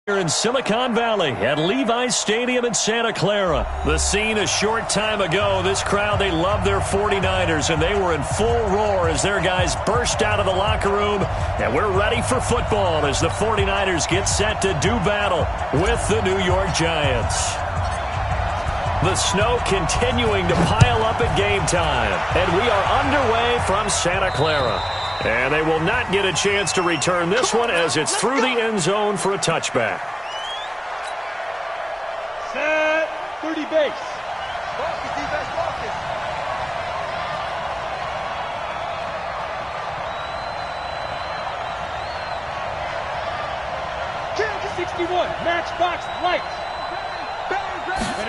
Here in Silicon Valley at Levi's Stadium in Santa Clara. The scene a short time ago. This crowd, they love their 49ers, and they were in full roar as their guys burst out of the locker room. And we're ready for football as the 49ers get set to do battle with the New York Giants. The snow continuing to pile up at game time, and we are underway from Santa Clara. And they will not get a chance to return this one as it's through the end zone for a touchback. Set 30 base. Focus, defense, focus. Kansas 61, matchbox lights.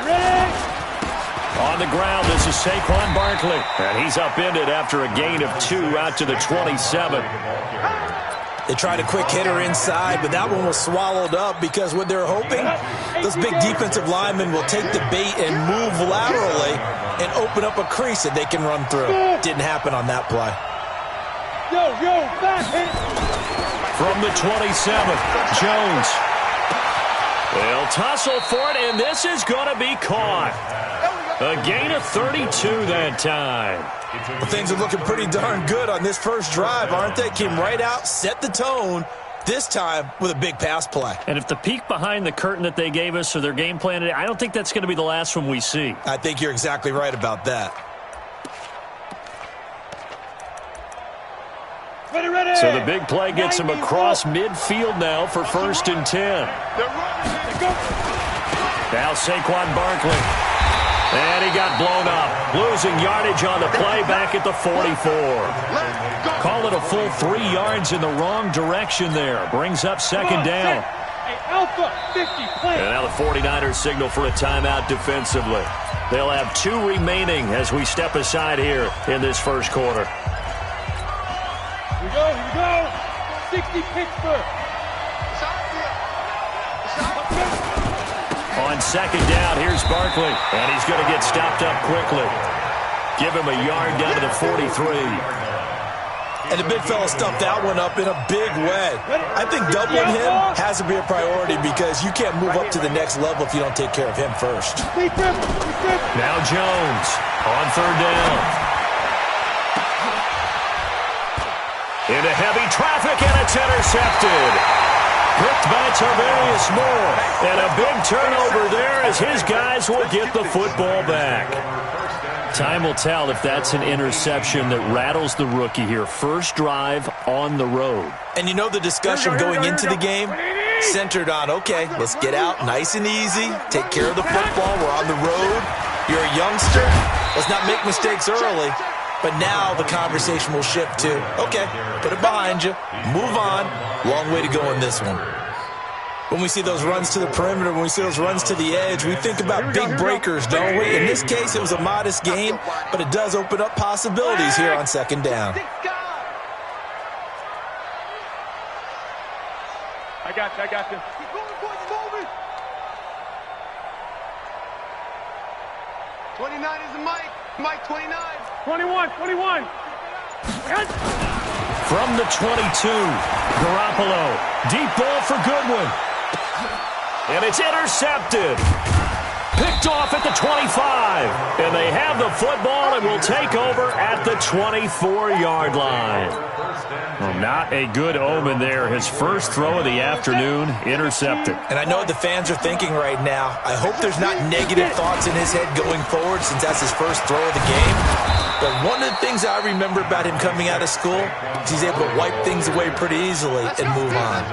Ready. On the ground, this is Saquon Barkley. And he's upended after a gain of 2 out to the 27. They tried a quick hitter inside, but that one was swallowed up because what they're hoping, those big defensive linemen will take the bait and move laterally and open up a crease that they can run through. Didn't happen on that play. Back hit. From the 27th, Jones. They'll tussle for it, and this is going to be caught. A gain of 32 that time. Well, things are looking pretty darn good on this first drive, aren't they? Came right out, set the tone, this time with a big pass play. And if the peek behind the curtain that they gave us or their game plan today, I don't think that's going to be the last one we see. I think you're exactly right about that. Ready. So the big play gets him across midfield now for 1st and 10. Now Saquon Barkley. And he got blown up, losing yardage on the play back at the 44. Call it a full 3 yards in the wrong direction there. Brings up 2nd down. Alpha 50 play. And now the 49ers signal for a timeout defensively. They'll have 2 remaining as we step aside here in this first quarter. Here we go. 60 Pittsburgh. On 2nd down, here's Barkley. And he's going to get stopped up quickly. Give him a yard down to the 43. And the big fella stuffed that one up in a big way. I think doubling him has to be a priority because you can't move up to the next level if you don't take care of him first. Now Jones on 3rd down. Into heavy traffic, and it's intercepted. Picked by Tavarius Moore. And a big turnover there as his guys will get the football back. Time will tell if that's an interception that rattles the rookie here. First drive on the road. And you know the discussion going into the game centered on, okay, let's get out nice and easy, take care of the football, we're on the road, you're a youngster, let's not make mistakes early. But now the conversation will shift to, okay, put it behind you, move on, long way to go in this one. When we see those runs to the perimeter, when we see those runs to the edge, we think about big breakers, don't we? In this case, it was a modest gain, but it does open up possibilities here on 2nd down. I got you. Keep going, boys, moving. 29 is the Mike. Mike 29. 21. From the 22, Garoppolo. Deep ball for Goodwin. And it's intercepted. Picked off at the 25. And they have the football and will take over at the 24-yard line. Well, not a good omen there. His first throw of the afternoon, intercepted. And I know what the fans are thinking right now. I hope there's not negative thoughts in his head going forward since that's his first throw of the game. But one of the things I remember about him coming out of school is he's able to wipe things away pretty easily and move on.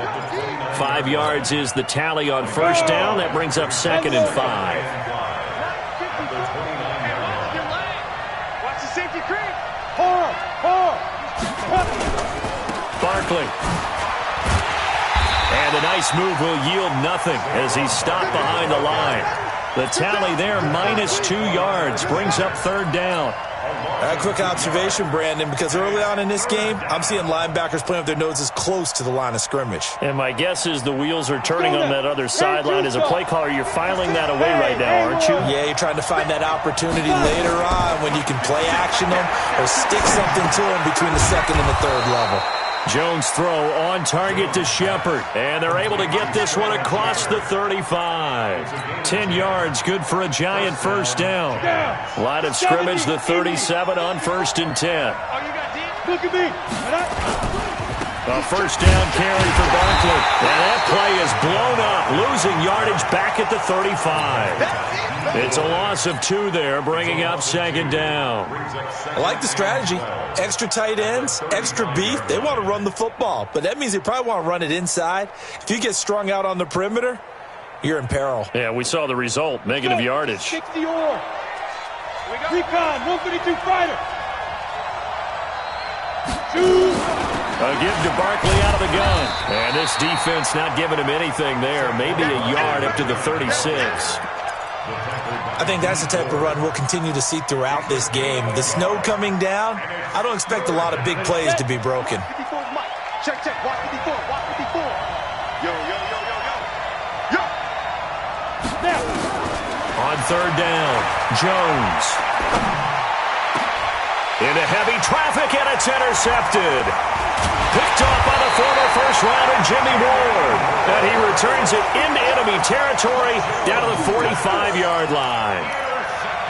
5 yards is the tally on 1st down. That brings up 2nd and 5. Watch the safety creep. Barkley. And a nice move will yield nothing as he's stopped behind the line. The tally there, -2 yards, brings up 3rd down. A quick observation, Brandon, because early on in this game, I'm seeing linebackers playing with their noses close to the line of scrimmage. And my guess is the wheels are turning on that other sideline. As a play caller, you're filing that away right now, aren't you? Yeah, you're trying to find that opportunity later on when you can play action them or stick something to them between the 2nd and the 3rd level. Jones' throw on target to Shepard. And they're able to get this one across the 35. 10 yards, good for a Giant first down. Line of scrimmage, the 37 on 1st and 10. Look at me. A first down carry for Barkley. And that play is blown up, losing yardage back at the 35. It's a loss of 2 there, bringing up 2nd down. I like the strategy. Extra tight ends, extra beef. They want to run the football, but that means they probably want to run it inside. If you get strung out on the perimeter, you're in peril. Yeah, we saw the result, negative yardage. 60 or. Recon, 152 fighter. A give to Barkley out of the gun. And this defense not giving him anything there. Maybe a yard up to the 36. I think that's the type of run we'll continue to see throughout this game. The snow coming down, I don't expect a lot of big plays to be broken. Check, watch 54, watch 54. Yo. On 3rd down, Jones. Into heavy traffic, and it's intercepted. Picked up by the former first-rounder Jimmy Ward. And he returns it into enemy territory down to the 45-yard line.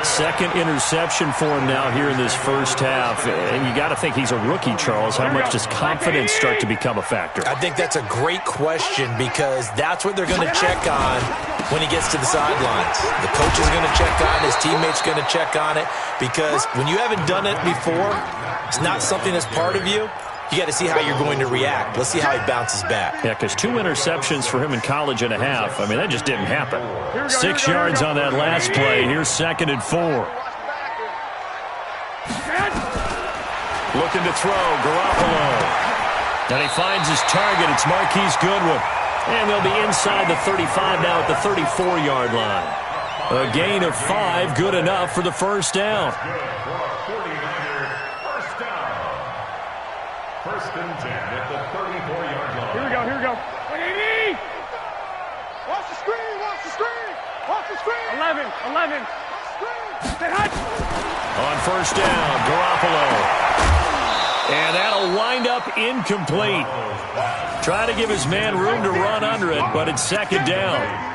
2nd interception for him now here in this first half. And you got to think he's a rookie, Charles. How much does confidence start to become a factor? I think that's a great question because that's what they're going to check on when he gets to the sidelines. The coach is going to check on it. His teammates going to check on it because when you haven't done it before, it's not something that's part of you. You got to see how you're going to react. Let's see how he bounces back. Yeah, because 2 interceptions for him in college and a half. I mean, that just didn't happen. 6 yards on that last play. Here's 2nd and 4. Looking to throw, Garoppolo. And he finds his target. It's Marquise Goodwin. And they'll be inside the 35 now at the 34-yard line. A gain of 5, good enough for the first down. First and 10 at the 34-yard line. Here we go. Watch the screen. 11. On first down, Garoppolo. And that'll wind up incomplete. Trying to give his man room to run under it, but it's 2nd down.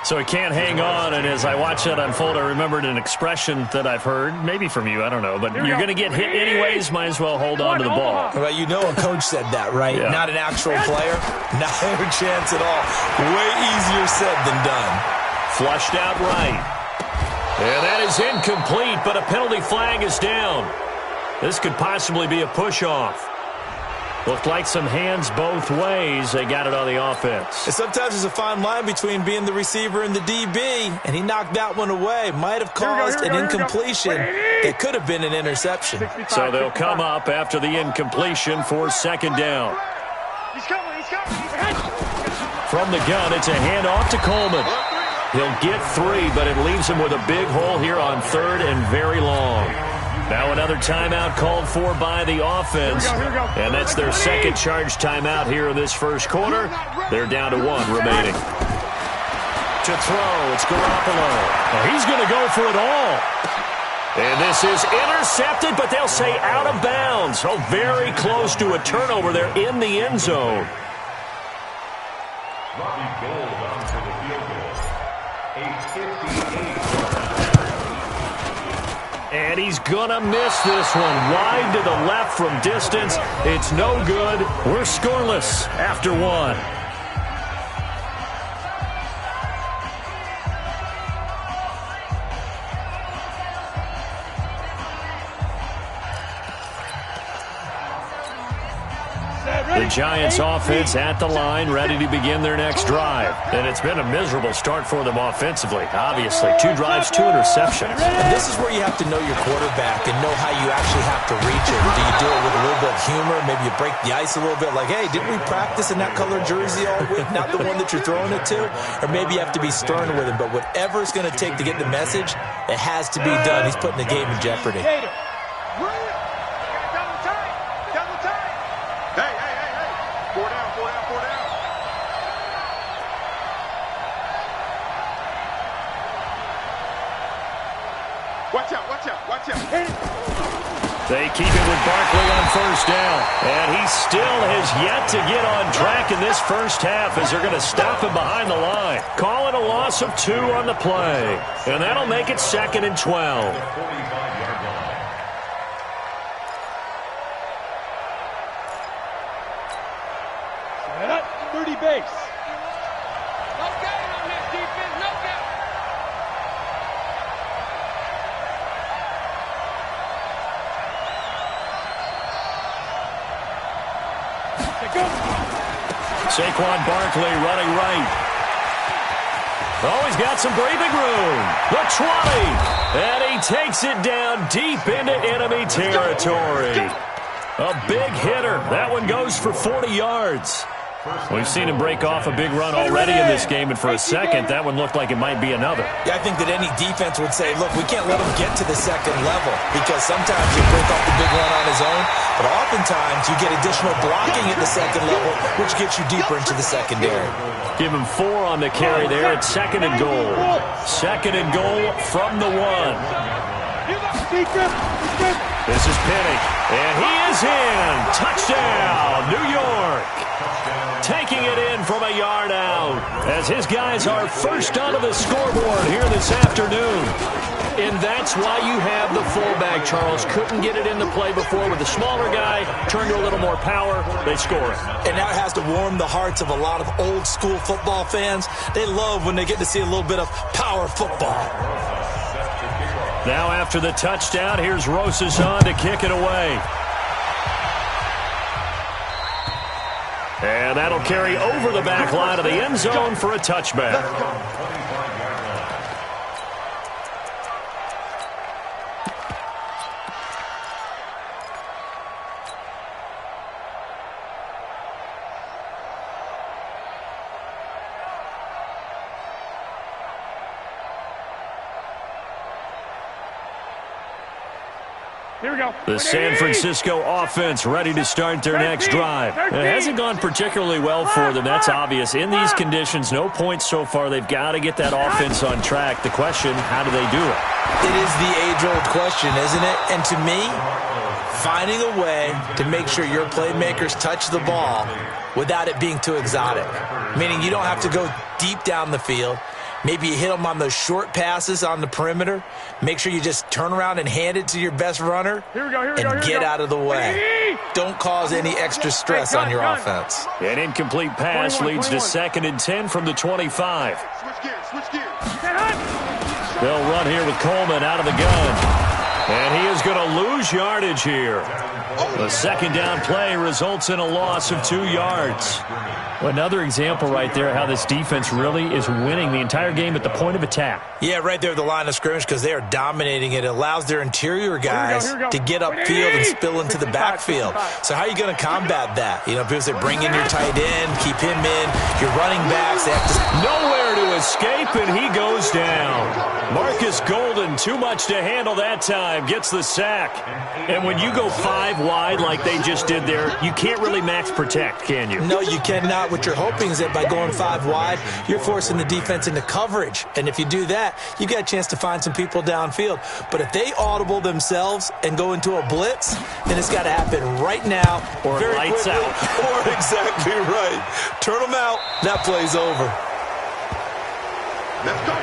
So he can't hang on, and as I watch that unfold, I remembered an expression that I've heard, maybe from you, I don't know, but you're going to get hit anyways, might as well hold on to the ball. Well, you know a coach said that, right? Yeah. Not an actual player. Not a chance at all. Way easier said than done. Flushed out right. And that is incomplete, but a penalty flag is down. This could possibly be a push-off. Looked like some hands both ways. They got it on the offense. And sometimes there's a fine line between being the receiver and the DB, and he knocked that one away. Might have caused an incompletion that could have been an interception. So they'll come up after the incompletion for 2nd down. He's coming. From the gun, it's a handoff to Coleman. He'll get 3, but it leaves him with a big hole here on 3rd and very long. Now another timeout called for by the offense. Here we go. And that's their 2nd charge timeout here in this first quarter. They're down to 1 remaining. To throw, it's Garoppolo. Well, he's going to go for it all. And this is intercepted, but they'll say out of bounds. Oh, very close to a turnover there in the end zone. Robbie Gould on for the field goal. A 58. And he's going to miss this one. Wide to the left from distance. It's no good. We're scoreless after 1. The Giants offense at the line, ready to begin their next drive. And it's been a miserable start for them offensively. Obviously, 2 drives, 2 interceptions. And this is where you have to know your quarterback and know how you actually have to reach him. Do you do it with a little bit of humor? Maybe you break the ice a little bit like, hey, didn't we practice in that color jersey all week? Not the one that you're throwing it to? Or maybe you have to be stern with him. But whatever it's going to take to get the message, it has to be done. He's putting the game in jeopardy. Watch out. They keep it with Barkley on first down. And he still has yet to get on track in this first half as they're going to stop him behind the line. Call it a loss of 2 on the play. And that'll make it 2nd and 12. Set up, 30 base. No game on this defense, no game. Saquon Barkley running right. Oh, he's got some breathing room. The 20. And he takes it down deep into enemy territory. A big hitter. That one goes for 40 yards. We've seen him break off a big run already in this game, and for a second, that one looked like it might be another. Yeah, I think that any defense would say, look, we can't let him get to the second level because sometimes he'll break off the big run on his own, but oftentimes you get additional blocking at the second level, which gets you deeper into the secondary. Give him 4 on the carry there at 2nd and goal. 2nd and goal from the 1. This is Penny, and he is in. Touchdown, New York. Taking it in from a yard out as his guys are first onto the scoreboard here this afternoon. And that's why you have the fullback, Charles. Couldn't get it into play before with the smaller guy. Turned to a little more power. They score it. And now it has to warm the hearts of a lot of old school football fans. They love when they get to see a little bit of power football. Now after the touchdown, here's Rosas on to kick it away. And that'll carry over the back line of the end zone for a touchback. Here we go. The San Francisco offense ready to start their next drive. It hasn't gone particularly well for them. That's obvious. In these conditions, no points so far. They've got to get that offense on track. The question, how do they do it? It is the age-old question, isn't it? And to me, finding a way to make sure your playmakers touch the ball without it being too exotic. Meaning you don't have to go deep down the field. Maybe you hit them on those short passes on the perimeter. Make sure you just turn around and hand it to your best runner and get out of the way. Don't cause any extra stress on your offense. An incomplete pass leads to 2nd and 10 from the 25. Switch gears. They'll run here with Coleman out of the gun. And he is going to lose yardage here. The second down play results in a loss of 2 yards. Another example right there how this defense really is winning the entire game at the point of attack. Yeah, right there at the line of scrimmage because they are dominating it. It allows their interior guys to get upfield and spill into the backfield. So how are you going to combat that? You know, people say bring in your tight end, keep him in. Your running backs, they have to... Nowhere to escape, and he goes down. Marcus Golden, too much to handle that time, gets the sack. And when you go 5 wide like they just did there, you can't really max protect, can you? No, you cannot. What you're hoping is that by going 5 wide, you're forcing the defense into coverage. And if you do that, you got a chance to find some people downfield. But if they audible themselves and go into a blitz, then it's got to happen right now. Or lights out. Or exactly right. Turn them out. That play's over. Let's go.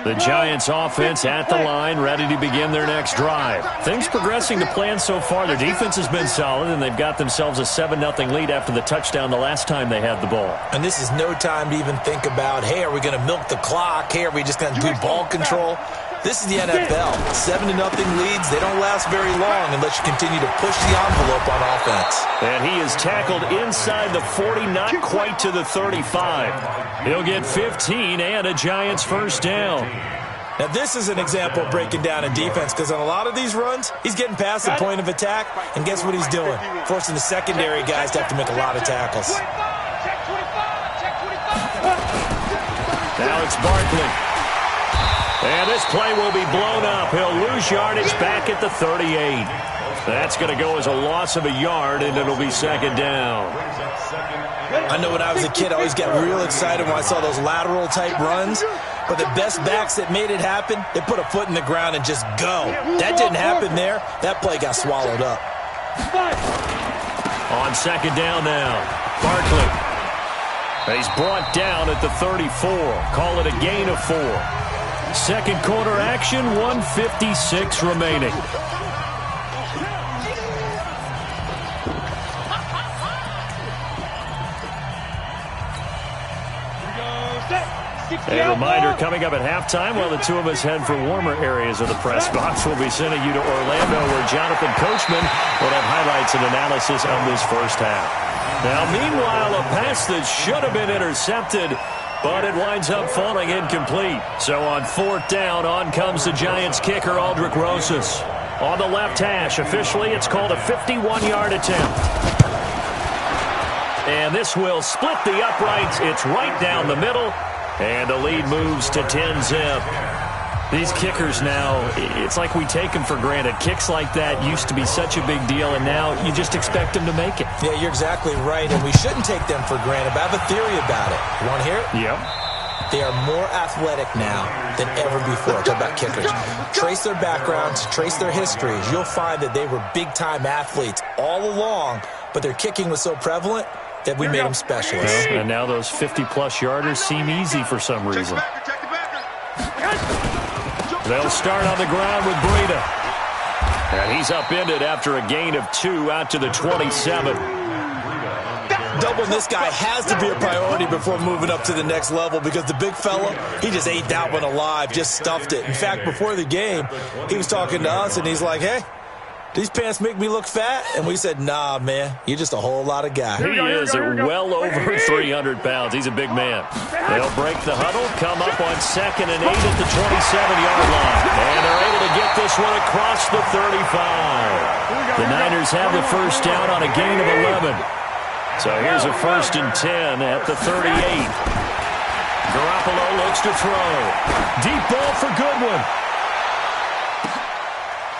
The Giants offense at the line, ready to begin their next drive. Things progressing to plan so far. Their defense has been solid, and they've got themselves a 7-0 lead after the touchdown the last time they had the ball. And this is no time to even think about, hey, are we going to milk the clock? Hey, are we just going to do ball control? This is the NFL. 7-0 leads, they don't last very long unless you continue to push the envelope on offense. And he is tackled inside the 40, not quite to the 35. He'll get 15 and a Giants first down. Now, this is an example of breaking down in defense because on a lot of these runs, he's getting past the point of attack, and guess what he's doing? Forcing the secondary guys to have to make a lot of tackles. Now it's Barkley. And this play will be blown up. He'll lose yardage back at the 38. That's going to go as a loss of a yard, and it'll be second down. I know when I was a kid, I always got real excited when I saw those lateral-type runs. But the best backs that made it happen, they put a foot in the ground and just go. That didn't happen there. That play got swallowed up. On second down now, Barkley. He's brought down at the 34. Call it a gain of 4. Second quarter action, 1:56 remaining. A reminder coming up at halftime while the two of us head for warmer areas of the press box. We'll be sending you to Orlando where Jonathan Coachman will have highlights and analysis of this first half. Now, meanwhile, a pass that should have been intercepted, but it winds up falling incomplete. So on fourth down, on comes the Giants kicker, Aldrick Rosas. On the left hash, officially it's called a 51-yard attempt. And this will split the uprights. It's right down the middle. And the lead moves to 10-zip. These kickers now, it's like we take them for granted. Kicks like that used to be such a big deal, and now you just expect them to make it. Yeah, you're exactly right, and we shouldn't take them for granted. But I have a theory about it. You want to hear it? Yep. They are more athletic now than ever before. Talk about kickers. Trace their backgrounds, trace their histories. You'll find that they were big-time athletes all along, but their kicking was so prevalent that we made them specialists. And now those 50-plus yarders seem easy for some reason. They'll start on the ground with Breida. And he's upended after a gain of 2 out to the 27. Doubling this guy has to be a priority before moving up to the next level because the big fella, he just ate that one alive, just stuffed it. In fact, before the game, he was talking to us, and he's like, hey, these pants make me look fat? And we said, nah, man, you're just a whole lot of guy. He is well over 300 pounds. He's a big man. They'll break the huddle, come up on 2nd and 8 at the 27-yard line. And they're able to get this one across the 35. The Niners have the first down on a gain of 11. So here's a 1st and 10 at the 38. Garoppolo looks to throw. Deep ball for Goodwin.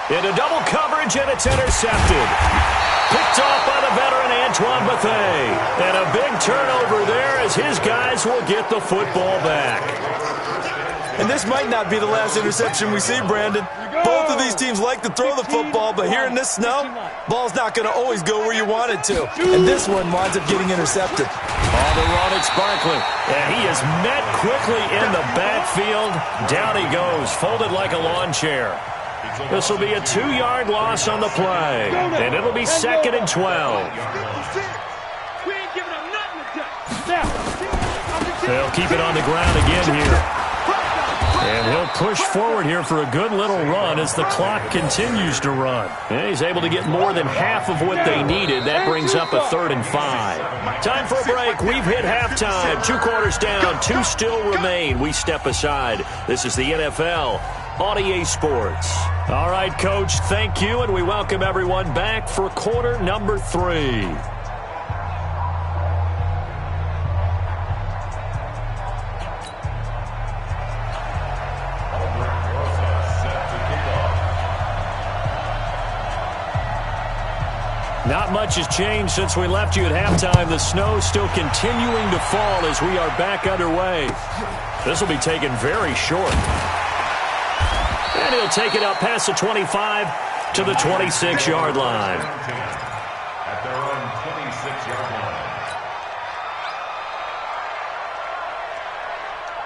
Into double coverage, and it's intercepted. Picked off by the veteran Antoine Bethea. And a big turnover there as his guys will get the football back. And this might not be the last interception we see, Brandon. Both of these teams like to throw the football, but here in this snow, ball's not going to always go where you want it to. And this one winds up getting intercepted. On the run, it's Barkley. And he is met quickly in the backfield. Down he goes, folded like a lawn chair. This will be a 2-yard loss on the play. And it'll be 2nd and 12. They'll keep it on the ground again here. And he'll push forward here for a good little run as the clock continues to run. And he's able to get more than half of what they needed. That brings up a 3rd and 5. Time for a break. We've hit halftime. 2 quarters down. 2 still remain. We step aside. This is the NFL on EA Sports. All right, Coach, thank you, and we welcome everyone back for quarter number 3. Not much has changed since we left you at halftime. The snow still continuing to fall as we are back underway. This will be taken very short. And he'll take it up past the 25 to the 26-yard line. At their own 26-yard line.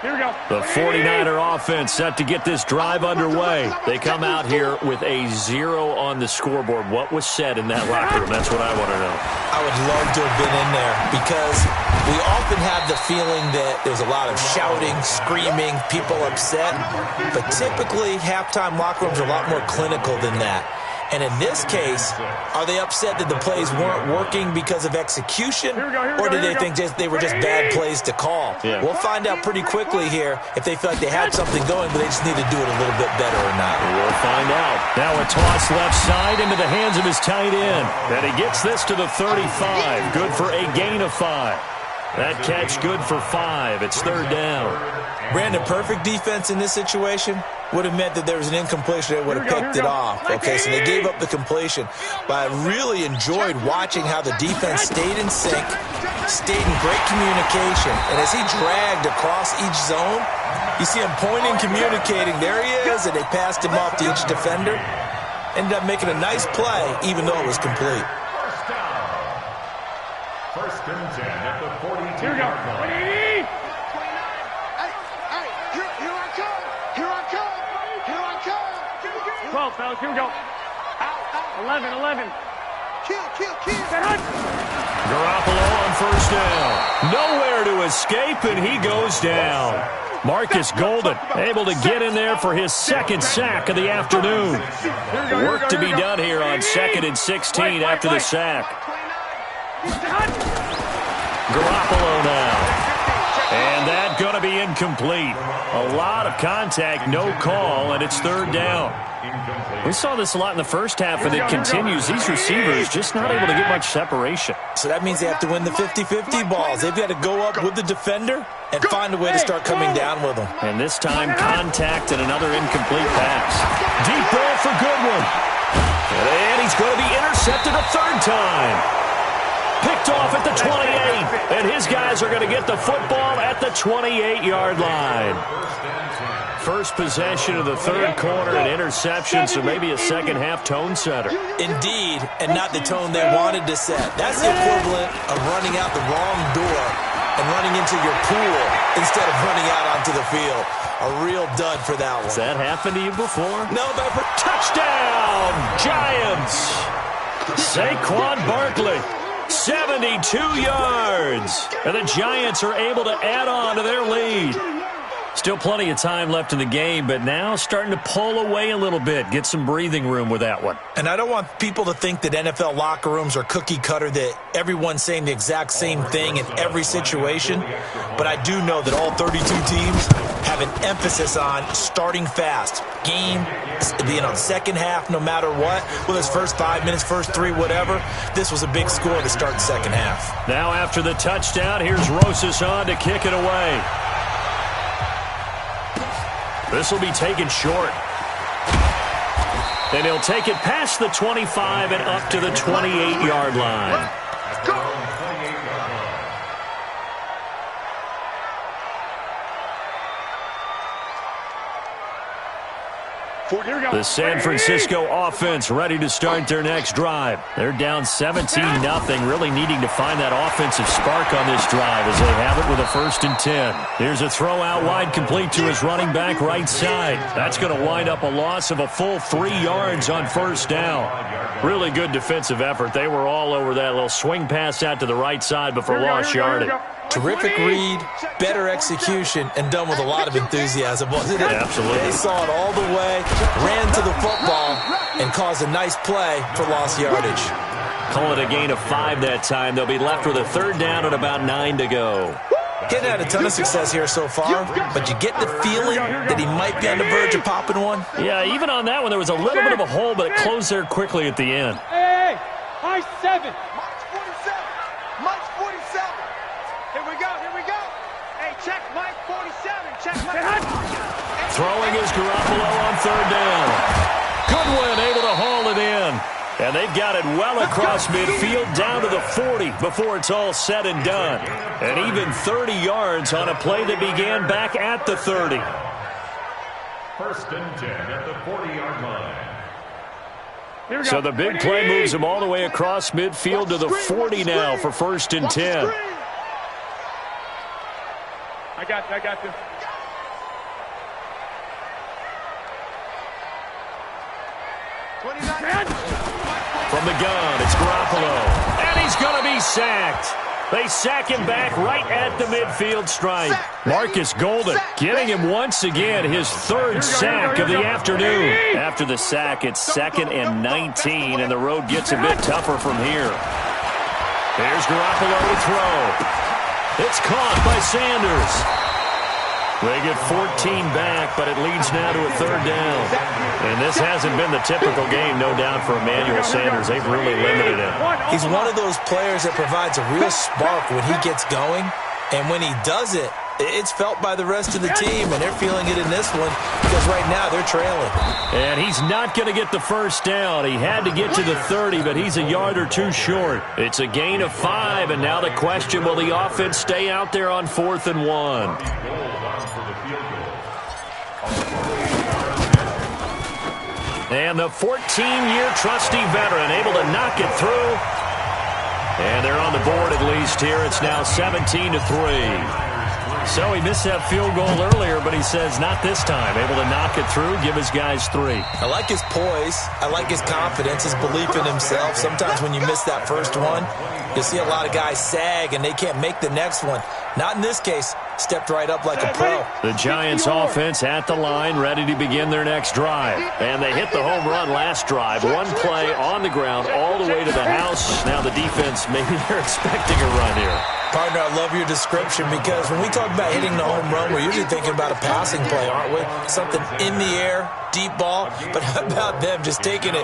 Here we go. The 49er offense set to get this drive underway. They come out here with a 0 on the scoreboard. What was said in that locker room? That's what I want to know. I would love to have been in there because we often have the feeling that there's a lot of shouting, screaming, people upset. But typically, halftime locker rooms are a lot more clinical than that. And in this case, are they upset that the plays weren't working because of execution? Or did they think they were just bad plays to call? Yeah. We'll find out pretty quickly here if they feel like they had something going, but they just need to do it a little bit better or not. We'll find out. Now a toss left side into the hands of his tight end. And he gets this to the 35. Good for a gain of 5. That catch good for 5. It's 3rd down. Brandon, perfect defense in this situation. would have meant that there was an incompletion that would have picked it off. Okay, so they gave up the completion. But I really enjoyed watching how the defense stayed in sync, stayed in great communication. And as he dragged across each zone, you see him pointing, communicating. There he is, and they passed him off to each defender. Ended up making a nice play, even though it was complete. First and 10 at the 42-yard line. Here I come. Here I come. Here I come. 12, fellas, here we go. Out. 11. Kill. Garoppolo on first down. Nowhere to escape, and he goes down. Marcus Golden able to get in there for his second sack of the afternoon. Work to be done here on 2nd and 16 after the sack. Garoppolo now. And that's going to be incomplete. A lot of contact, no call, and it's third down. We saw this a lot in the first half, and it continues. These receivers just not able to get much separation. So that means they have to win the 50-50 balls. They've got to go up with the defender and find a way to start coming down with them. And this time, contact and another incomplete pass. Deep ball for Goodwin. And he's going to be intercepted a third time. Picked off at the 28, and his guys are going to get the football at the 28-yard line. First possession of the third quarter, an interception, so maybe a second-half tone setter. Indeed, and not the tone they wanted to set. That's the equivalent of running out the wrong door and running into your pool instead of running out onto the field. A real dud for that one. Has that happened to you before? No, but for touchdown, Giants! Saquon Barkley. 72 yards, and the Giants are able to add on to their lead. Still plenty of time left in the game, but now starting to pull away a little bit, get some breathing room with that one. And I don't want people to think that NFL locker rooms are cookie cutter, that everyone's saying the exact same thing in every situation, but I do know that all 32 teams have an emphasis on starting fast. Game, being on second half no matter what, whether it's first 5 minutes, first 3, whatever. This was a big score to start the second half. Now after the touchdown, here's Rosas on to kick it away. This will be taken short. And he'll take it past the 25 and up to the 28-yard line. The San Francisco offense ready to start their next drive. They're down 17-0, really needing to find that offensive spark on this drive as they have it with a 1st and 10. Here's a throw out wide complete to his running back right side. That's going to wind up a loss of a full 3 yards on first down. Really good defensive effort. They were all over that little swing pass out to the right side before lost yardage. Terrific read, better execution, and done with a lot of enthusiasm, wasn't it? Absolutely. They saw it all the way, ran to the football, and caused a nice play for lost yardage. Call it a gain of 5 that time. They'll be left with a third down and about 9 to go. Getting had a ton of success here so far, but you get the feeling that he might be on the verge of popping one. Yeah, even on that one, there was a little bit of a hole, but it closed there quickly at the end. Hey, high 7. Mike's 47. Mike's 47. Here we go. Hey, check Mike 47. Check Mike. Throwing is Garoppolo on third down. Goodwin able to haul it in. And they've got it well across midfield down to the 40 before it's all said and done. And even 30 yards on a play that began back at the 30. 1st and 10 at the 40-yard line. So the big play moves them all the way across midfield to the 40 now for 1st and 10. I got this. From the gun, it's Garoppolo. And he's going to be sacked. They sack him back right at the midfield stripe. Marcus Golden getting him once again his 3rd sack of the afternoon. After the sack, it's 2nd and 19, and the road gets a bit tougher from here. Here's Garoppolo to throw. It's caught by Sanders. They get 14 back, but it leads now to a third down. And this hasn't been the typical game, no doubt, for Emmanuel Sanders. They've really limited him. He's one of those players that provides a real spark when he gets going. And when he does it, It's felt by the rest of the team, and they're feeling it in this one because right now they're trailing. And he's not going to get the first down. He had to get to the 30, but he's a yard or two short. It's a gain of 5, and now the question, will the offense stay out there on 4th and 1? And the 14-year trusty veteran able to knock it through. And they're on the board at least here. It's now 17-3. So he missed that field goal earlier, but he says not this time. Able to knock it through, give his guys 3. I like his poise. I like his confidence, his belief in himself. Sometimes when you miss that first one, you see a lot of guys sag and they can't make the next one. Not in this case. Stepped right up like a pro. The Giants offense at the line, ready to begin their next drive. And they hit the home run last drive. One play on the ground all the way to the house. Now the defense, maybe they're expecting a run here. Partner, I love your description because when we talk about hitting the home run, we're usually thinking about a passing play, aren't we? Something in the air, deep ball. But how about them just taking it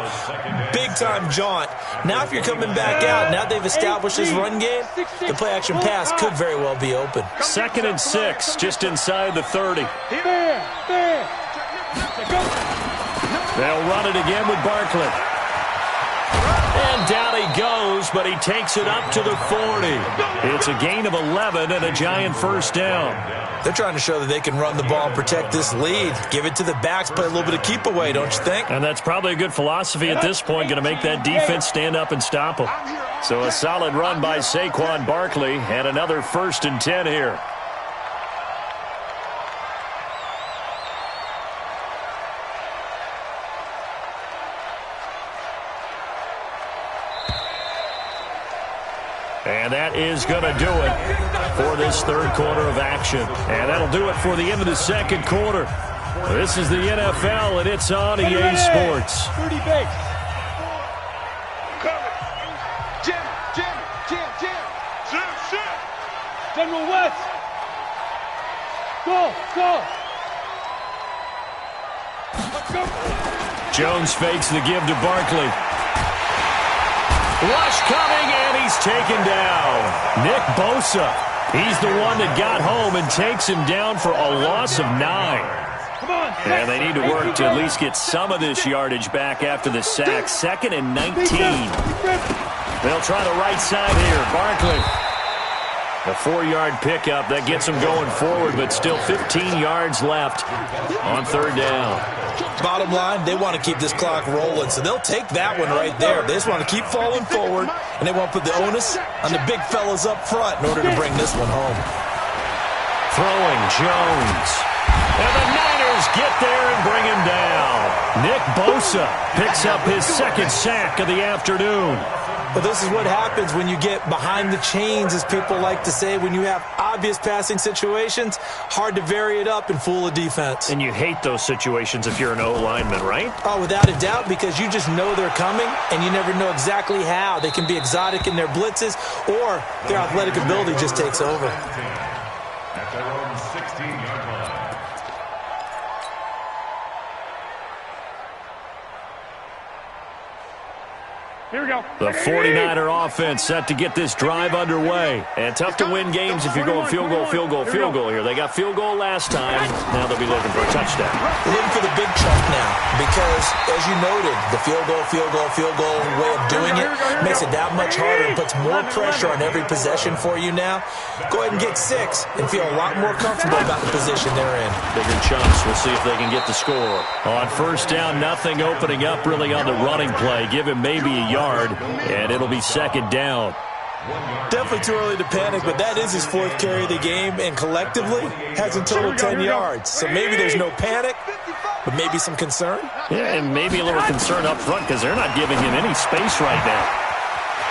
big-time jaunt? Now if you're coming back out, now they've established this run game, the play-action pass could very well be open. 2nd and 6, just inside the 30. They'll run it again with Barkley. And down he goes, but he takes it up to the 40. It's a gain of 11 and a Giant first down. They're trying to show that they can run the ball and protect this lead. Give it to the backs, play a little bit of keep away, don't you think? And that's probably a good philosophy at this point, going to make that defense stand up and stop them. So a solid run by Saquon Barkley and another 1st and 10 here. And that is going to do it for this 3rd quarter of action. And that'll do it for the end of the 2nd quarter. This is the NFL, and it's on EA Sports. 30 base. Jim. General West. Go. Let's go. Jones fakes the give to Barkley. Rush coming, and he's taken down. Nick Bosa, he's the one that got home and takes him down for a loss of 9. And they need to work to at least get some of this yardage back after the sack. 2nd and 19. They'll try the right side here. Barkley. A 4-yard pickup that gets them going forward, but still 15 yards left on 3rd down. Bottom line, they want to keep this clock rolling, so they'll take that one right there. They just want to keep falling forward, and they want to put the onus on the big fellas up front in order to bring this one home. Throwing Jones. And the Niners get there and bring him down. Nick Bosa picks up his 2nd sack of the afternoon. But this is what happens when you get behind the chains, as people like to say. When you have obvious passing situations, hard to vary it up and fool a defense. And you hate those situations if you're an O-lineman, right? Oh, without a doubt, because you just know they're coming, and you never know exactly how. They can be exotic in their blitzes, or their athletic ability just takes over. At their own 16-yard line. Here we go. The 49er offense set to get this drive underway. And tough to win games if you're going field goal here. They got field goal last time. Now they'll be looking for a touchdown. They're looking for the big chunk now because, as you noted, the field goal way of doing it makes it that much harder and puts more pressure on every possession for you now. Go ahead and get 6 and feel a lot more comfortable about the position they're in. Bigger chunks. We'll see if they can get the score. On 1st down, nothing opening up really on the running play. Give him maybe a yard, and it'll be 2nd down. Definitely too early to panic, but that is his 4th carry of the game, and collectively has in total 10 yards. So maybe there's no panic, but maybe some concern. Yeah, and maybe a little concern up front because they're not giving him any space right now.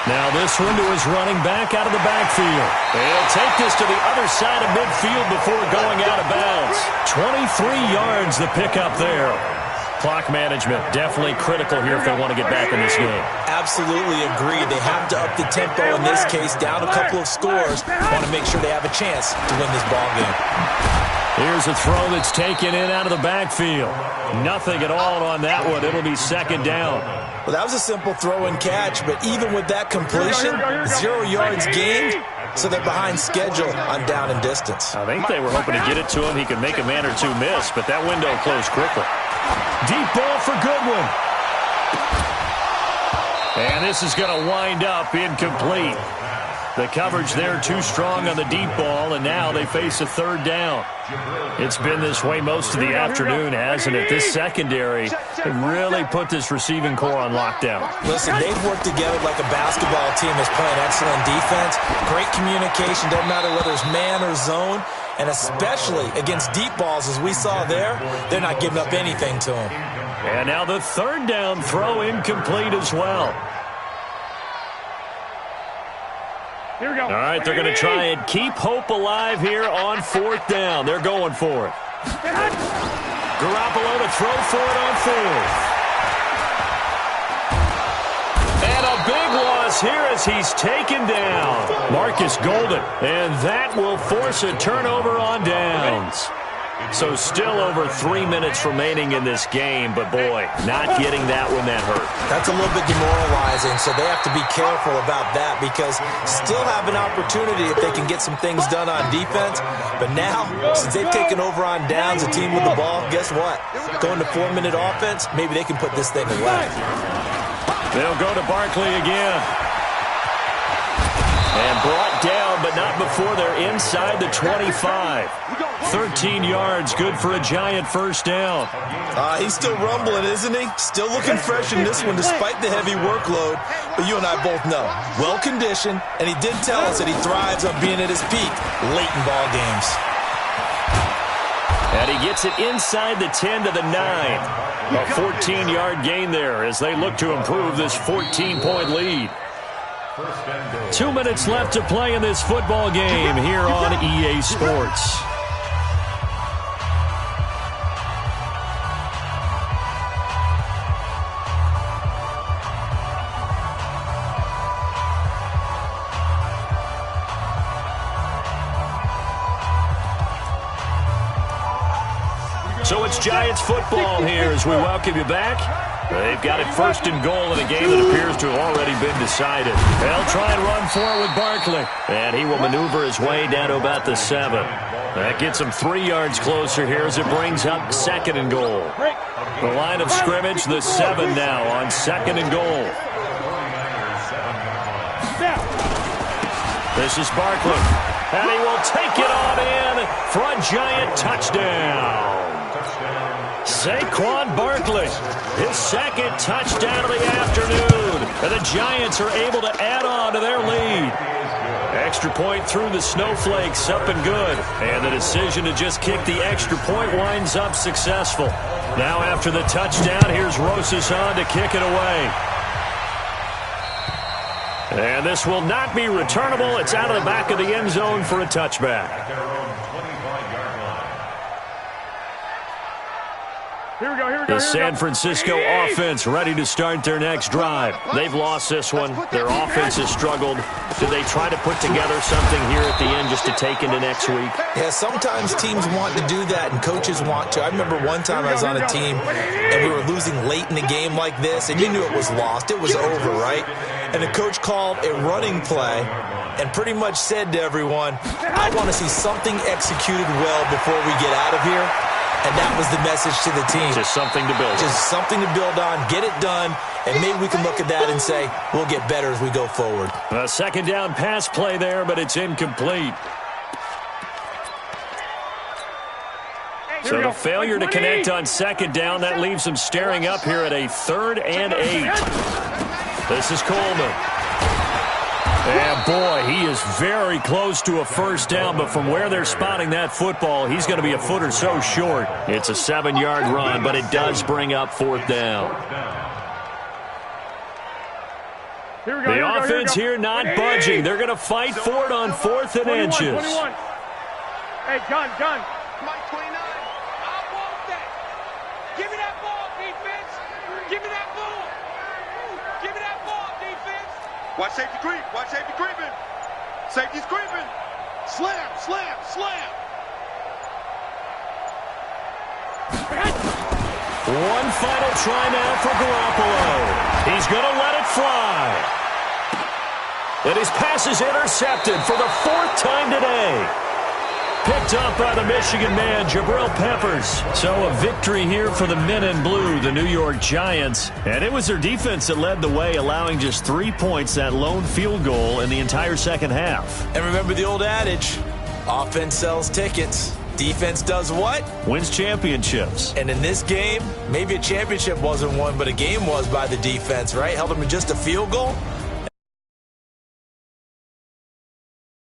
Now this one to his running back out of the backfield. They'll take this to the other side of midfield before going out of bounds. 23 yards the pickup there. Clock management definitely critical here if they want to get back in this game. Absolutely agree. They have to up the tempo in this case, down a couple of scores. Want to make sure they have a chance to win this ball game. Here's a throw that's taken in out of the backfield. Nothing at all on that one. It'll be 2nd down. Well, that was a simple throw and catch, but even with that completion, 0 yards gained, so they're behind schedule on down and distance. I think they were hoping to get it to him. He could make a man or two miss, but that window closed quickly. Deep ball for Goodwin. And this is going to wind up incomplete. The coverage there too strong on the deep ball, and now they face a third down. It's been this way most of the afternoon, hasn't it? This secondary really put this receiving core on lockdown. Listen, they've worked together like a basketball team is playing excellent defense. Great communication, doesn't matter whether it's man or zone, and especially against deep balls as we saw there, they're not giving up anything to them. And now the third down throw incomplete as well. Here we go. All right, they're going to try and keep hope alive here on fourth down. They're going for it. Garoppolo to throw for it on fourth. And a big loss here as he's taken down. Marcus Golden. And that will force a turnover on downs. So still over 3 minutes remaining in this game, but boy, not getting that one that hurt. That's a little bit demoralizing, so they have to be careful about that because still have an opportunity if they can get some things done on defense. But now, since they've taken over on downs, a team with the ball, guess what? Going to 4-minute offense, maybe they can put this thing away. They'll go to Barkley again. And brought down, but not before they're inside the 25. 13 yards, good for a Giant first down. He's still rumbling, isn't he? Still looking fresh in this one despite the heavy workload. But you and I both know, well-conditioned, and he did tell us that he thrives on being at his peak late in ball games. And he gets it inside the 10 to the 9. A 14-yard gain there as they look to improve this 14-point lead. 2 minutes left to play in this football game here on EA Sports. So it's Giants football here as we welcome you back. They've got it first and goal in a game that appears to have already been decided. They'll try and run for it with Barkley. And he will maneuver his way down to about the 7. That gets him 3 yards closer here as it brings up second and goal. The line of scrimmage, the 7 now on second and goal. This is Barkley. And he will take it on in for a Giant touchdown. Saquon Barkley, his second touchdown of the afternoon. And the Giants are able to add on to their lead. Extra point through the snowflakes, up and good. And the decision to just kick the extra point winds up successful. Now after the touchdown, here's Rosas on to kick it away. And this will not be returnable. It's out of the back of the end zone for a touchback. The San Francisco offense ready to start their next drive. They've lost this one. Their offense has struggled. Do they try to put together something here at the end just to take into next week? Yeah, sometimes teams want to do that and coaches want to. I remember one time I was on a team and we were losing late in the game like this and you knew it was lost. It was over, right? And the coach called a running play and pretty much said to everyone, I want to see something executed well before we get out of here. And that was the message to the team. Just something to build on. Just something to build on, get it done, and maybe we can look at that and say, we'll get better as we go forward. A second down pass play there, but it's incomplete. So the failure to connect on second down, that leaves them staring up here at a 3rd and 8. This is Coleman. And boy, he is very close to a first down, but from where they're spotting that football, he's going to be a foot or so short. It's a 7-yard run, but it does bring up 4th down. The offense here not budging. They're going to fight for it on 4th and inches. 21. Hey, gun. Mike 29. I want that. Give me that ball, defense. Give me that ball. Give me that ball, defense. Watch safety creep. Watch safety creeping. Safety's creeping. Slam. One final try now for Garoppolo. He's going to let it fly. And his pass is intercepted for the 4th time today. Picked up by the Michigan man, Jabril Peppers. So a victory here for the men in blue, the New York Giants. And it was their defense that led the way, allowing just 3 points, that lone field goal in the entire second half. And remember the old adage, offense sells tickets. Defense does what? Wins championships. And in this game, maybe a championship wasn't won, but a game was by the defense, right? Held them to just a field goal.